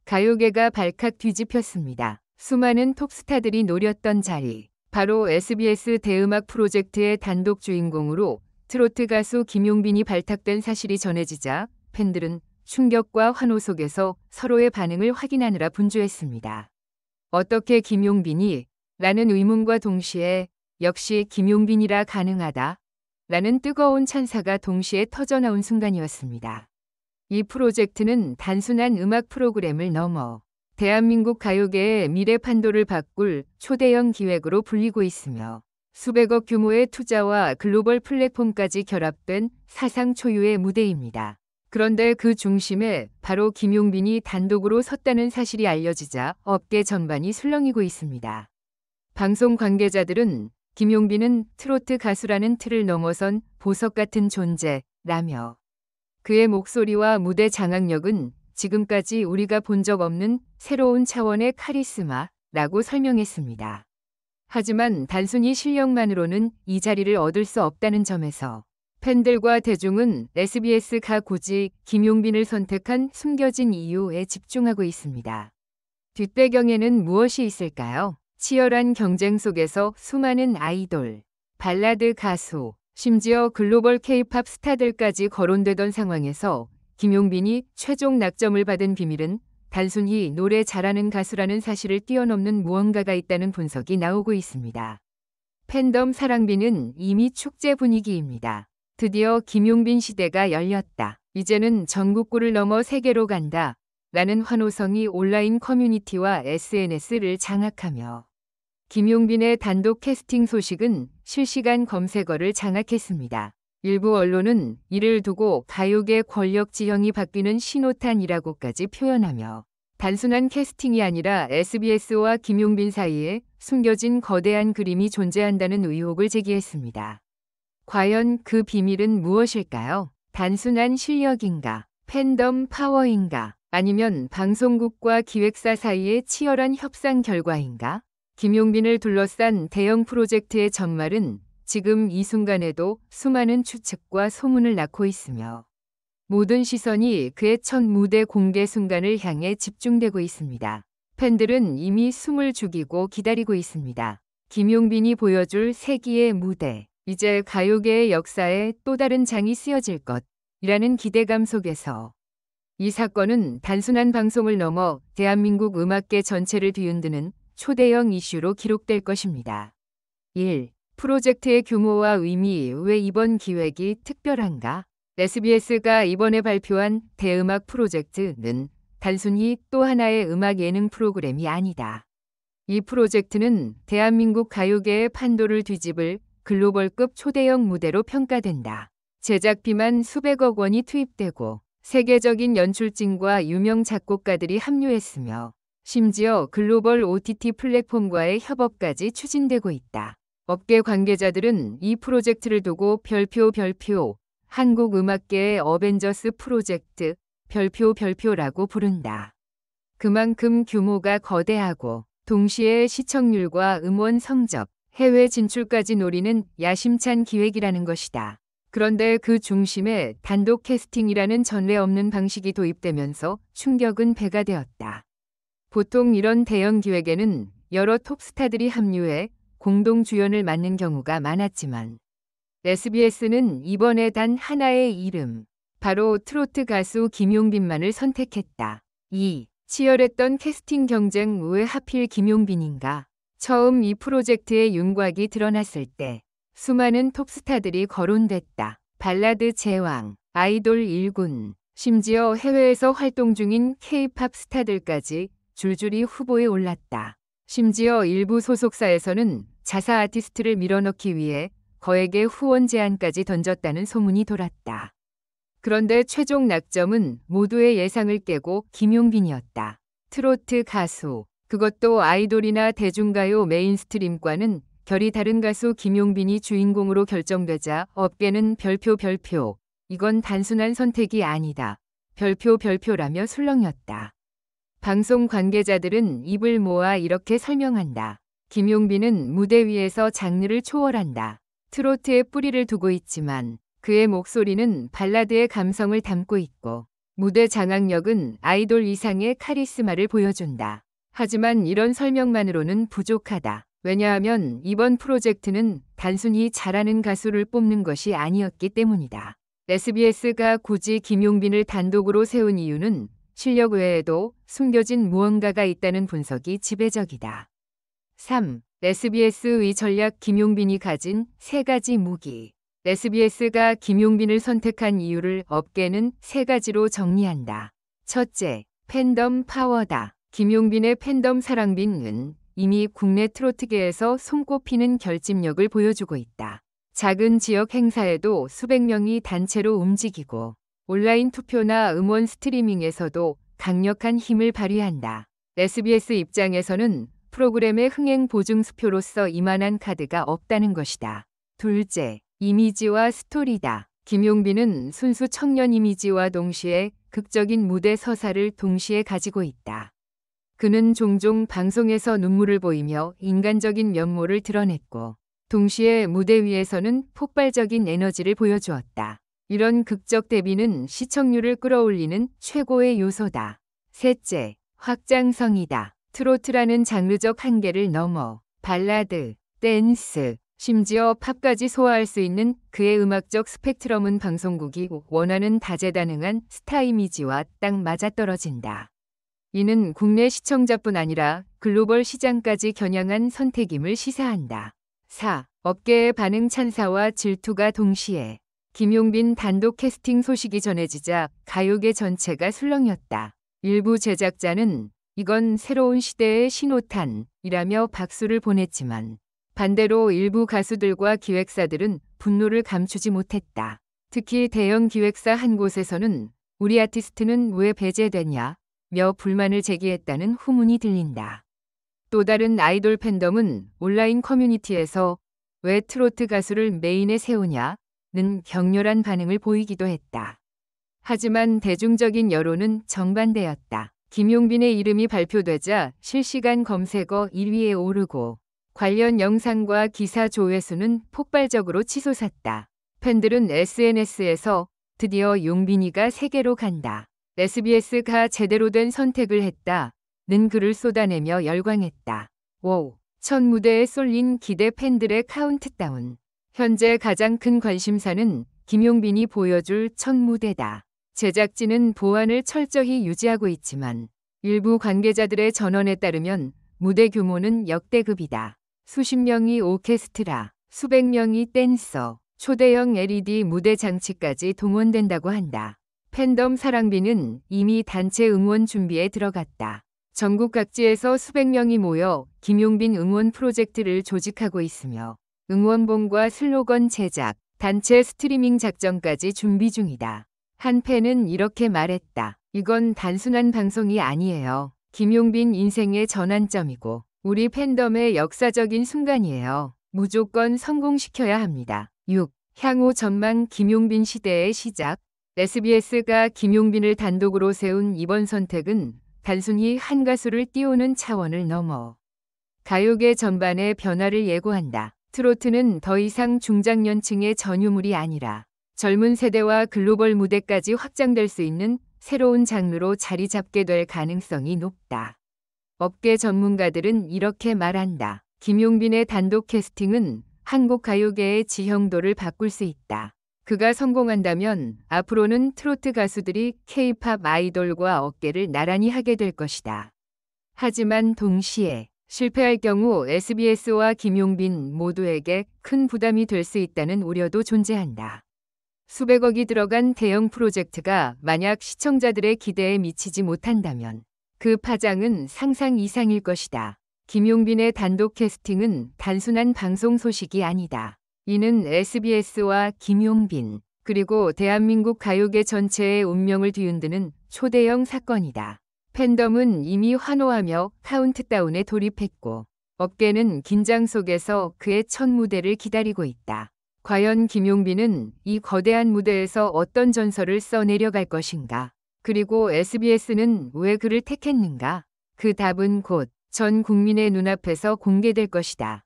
가요계가 발칵 뒤집혔습니다. 수많은 톱스타들이 노렸던 자리, 바로 SBS 대음악 프로젝트의 단독 주인공으로 트로트 가수 김용빈이 발탁된 사실이 전해지자 팬들은 충격과 환호 속에서 서로의 반응을 확인하느라 분주했습니다. 어떻게 김용빈이? 라는 의문과 동시에 역시 김용빈이라 가능하다 라는 뜨거운 찬사가 동시에 터져나온 순간이었습니다. 이 프로젝트는 단순한 음악 프로그램을 넘어 대한민국 가요계의 미래 판도를 바꿀 초대형 기획으로 불리고 있으며 수백억 규모의 투자와 글로벌 플랫폼까지 결합된 사상 초유의 무대입니다. 그런데 그 중심에 바로 김용빈이 단독으로 섰다는 사실이 알려지자 업계 전반이 술렁이고 있습니다. 방송 관계자들은 김용빈은 트로트 가수라는 틀을 넘어선 보석 같은 존재라며 그의 목소리와 무대 장악력은 지금까지 우리가 본 적 없는 새로운 차원의 카리스마라고 설명했습니다. 하지만 단순히 실력만으로는 이 자리를 얻을 수 없다는 점에서 팬들과 대중은 SBS가 굳이 김용빈을 선택한 숨겨진 이유에 집중하고 있습니다. 뒷배경에는 무엇이 있을까요? 치열한 경쟁 속에서 수많은 아이돌, 발라드 가수, 심지어 글로벌 K-팝 스타들까지 거론되던 상황에서 김용빈이 최종 낙점을 받은 비밀은 단순히 노래 잘하는 가수라는 사실을 뛰어넘는 무언가가 있다는 분석이 나오고 있습니다. 팬덤 사랑비는 이미 축제 분위기입니다. 드디어 김용빈 시대가 열렸다. 이제는 전국구를 넘어 세계로 간다. 라는 환호성이 온라인 커뮤니티와 SNS를 장악하며 김용빈의 단독 캐스팅 소식은 실시간 검색어를 장악했습니다. 일부 언론은 이를 두고 가요계 권력 지형이 바뀌는 신호탄이라고까지 표현하며 단순한 캐스팅이 아니라 SBS와 김용빈 사이에 숨겨진 거대한 그림이 존재한다는 의혹을 제기했습니다. 과연 그 비밀은 무엇일까요? 단순한 실력인가? 팬덤 파워인가? 아니면 방송국과 기획사 사이의 치열한 협상 결과인가? 김용빈을 둘러싼 대형 프로젝트의 전말은 지금 이 순간에도 수많은 추측과 소문을 낳고 있으며 모든 시선이 그의 첫 무대 공개 순간을 향해 집중되고 있습니다. 팬들은 이미 숨을 죽이고 기다리고 있습니다. 김용빈이 보여줄 세기의 무대. 이제 가요계의 역사에 또 다른 장이 쓰여질 것이라는 기대감 속에서 이 사건은 단순한 방송을 넘어 대한민국 음악계 전체를 뒤흔드는 초대형 이슈로 기록될 것입니다. 1. 프로젝트의 규모와 의미. 왜 이번 기획이 특별한가? SBS가 이번에 발표한 대음악 프로젝트는 단순히 또 하나의 음악 예능 프로그램이 아니다. 이 프로젝트는 대한민국 가요계의 판도를 뒤집을 글로벌급 초대형 무대로 평가된다. 제작비만 수백억 원이 투입되고 세계적인 연출진과 유명 작곡가들이 합류했으며 심지어 글로벌 OTT 플랫폼과의 협업까지 추진되고 있다. 업계 관계자들은 이 프로젝트를 두고 별표 한국 음악계의 어벤져스 프로젝트 별표라고 부른다. 그만큼 규모가 거대하고 동시에 시청률과 음원 성적, 해외 진출까지 노리는 야심찬 기획이라는 것이다. 그런데 그 중심에 단독 캐스팅이라는 전례 없는 방식이 도입되면서 충격은 배가 되었다. 보통 이런 대형 기획에는 여러 톱스타들이 합류해 공동 주연을 맡는 경우가 많았지만 SBS는 이번에 단 하나의 이름, 바로 트로트 가수 김용빈만을 선택했다. 2. 치열했던 캐스팅 경쟁. 왜 하필 김용빈인가? 처음 이 프로젝트의 윤곽이 드러났을 때 수많은 톱스타들이 거론됐다. 발라드 제왕, 아이돌 일군, 심지어 해외에서 활동 중인 K-팝 스타들까지 줄줄이 후보에 올랐다. 심지어 일부 소속사에서는 자사 아티스트를 밀어넣기 위해 거액의 후원 제안까지 던졌다는 소문이 돌았다. 그런데 최종 낙점은 모두의 예상을 깨고 김용빈이었다. 트로트 가수, 그것도 아이돌이나 대중가요 메인스트림과는 결이 다른 가수 김용빈이 주인공으로 결정되자 업계는 별표 이건 단순한 선택이 아니다. 별표라며 술렁였다. 방송 관계자들은 입을 모아 이렇게 설명한다. 김용빈은 무대 위에서 장르를 초월한다. 트로트에 뿌리를 두고 있지만 그의 목소리는 발라드의 감성을 담고 있고 무대 장악력은 아이돌 이상의 카리스마를 보여준다. 하지만 이런 설명만으로는 부족하다. 왜냐하면 이번 프로젝트는 단순히 잘하는 가수를 뽑는 것이 아니었기 때문이다. SBS가 굳이 김용빈을 단독으로 세운 이유는 실력 외에도 숨겨진 무언가가 있다는 분석이 지배적이다. 3. SBS의 전략. 김용빈이 가진 3가지 무기. SBS가 김용빈을 선택한 이유를 업계는 3가지로 정리한다. 첫째, 팬덤 파워다. 김용빈의 팬덤 사랑빈은 이미 국내 트로트계에서 손꼽히는 결집력을 보여주고 있다. 작은 지역 행사에도 수백 명이 단체로 움직이고 온라인 투표나 음원 스트리밍에서도 강력한 힘을 발휘한다. SBS 입장에서는 프로그램의 흥행 보증 수표로서 이만한 카드가 없다는 것이다. 둘째, 이미지와 스토리다. 김용빈은 순수 청년 이미지와 동시에 극적인 무대 서사를 동시에 가지고 있다. 그는 종종 방송에서 눈물을 보이며 인간적인 면모를 드러냈고 동시에 무대 위에서는 폭발적인 에너지를 보여주었다. 이런 극적 대비는 시청률을 끌어올리는 최고의 요소다. 셋째, 확장성이다. 트로트라는 장르적 한계를 넘어 발라드, 댄스, 심지어 팝까지 소화할 수 있는 그의 음악적 스펙트럼은 방송국이 원하는 다재다능한 스타 이미지와 딱 맞아떨어진다. 이는 국내 시청자뿐 아니라 글로벌 시장까지 겨냥한 선택임을 시사한다. 4. 업계의 반응. 찬사와 질투가 동시에. 김용빈 단독 캐스팅 소식이 전해지자 가요계 전체가 술렁였다. 일부 제작자는 이건 새로운 시대의 신호탄이라며 박수를 보냈지만 반대로 일부 가수들과 기획사들은 분노를 감추지 못했다. 특히 대형 기획사 한 곳에서는 우리 아티스트는 왜 배제되냐 며 불만을 제기했다는 후문이 들린다. 또 다른 아이돌 팬덤은 온라인 커뮤니티에서 왜 트로트 가수를 메인에 세우냐는 격렬한 반응을 보이기도 했다. 하지만 대중적인 여론은 정반대였다. 김용빈의 이름이 발표되자 실시간 검색어 1위에 오르고 관련 영상과 기사 조회수는 폭발적으로 치솟았다. 팬들은 SNS에서 드디어 용빈이가 세계로 간다. SBS가 제대로 된 선택을 했다는 글을 쏟아내며 열광했다. 5. 첫 무대에 쏠린 기대. 팬들의 카운트다운. 현재 가장 큰 관심사는 김용빈이 보여줄 첫 무대다. 제작진은 보안을 철저히 유지하고 있지만 일부 관계자들의 전언에 따르면 무대 규모는 역대급이다. 수십 명이 오케스트라, 수백 명이 댄서, 초대형 LED 무대 장치까지 동원된다고 한다. 팬덤 사랑비는 이미 단체 응원 준비에 들어갔다. 전국 각지에서 수백 명이 모여 김용빈 응원 프로젝트를 조직하고 있으며 응원봉과 슬로건 제작, 단체 스트리밍 작전까지 준비 중이다. 한 팬은 이렇게 말했다. 이건 단순한 방송이 아니에요. 김용빈 인생의 전환점이고 우리 팬덤의 역사적인 순간이에요. 무조건 성공시켜야 합니다. 6. 향후 전망. 김용빈 시대의 시작. SBS가 김용빈을 단독으로 세운 이번 선택은 단순히 한 가수를 띄우는 차원을 넘어 가요계 전반의 변화를 예고한다. 트로트는 더 이상 중장년층의 전유물이 아니라 젊은 세대와 글로벌 무대까지 확장될 수 있는 새로운 장르로 자리 잡게 될 가능성이 높다. 업계 전문가들은 이렇게 말한다. 김용빈의 단독 캐스팅은 한국 가요계의 지형도를 바꿀 수 있다. 그가 성공한다면 앞으로는 트로트 가수들이 K-팝 아이돌과 어깨를 나란히 하게 될 것이다. 하지만 동시에 실패할 경우 SBS와 김용빈 모두에게 큰 부담이 될 수 있다는 우려도 존재한다. 수백억이 들어간 대형 프로젝트가 만약 시청자들의 기대에 미치지 못한다면 그 파장은 상상 이상일 것이다. 김용빈의 단독 캐스팅은 단순한 방송 소식이 아니다. 이는 SBS와 김용빈 그리고 대한민국 가요계 전체의 운명을 뒤흔드는 초대형 사건이다. 팬덤은 이미 환호하며 카운트다운에 돌입했고 업계는 긴장 속에서 그의 첫 무대를 기다리고 있다. 과연 김용빈은 이 거대한 무대에서 어떤 전설을 써내려갈 것인가? 그리고 SBS는 왜 그를 택했는가? 그 답은 곧 전 국민의 눈앞에서 공개될 것이다.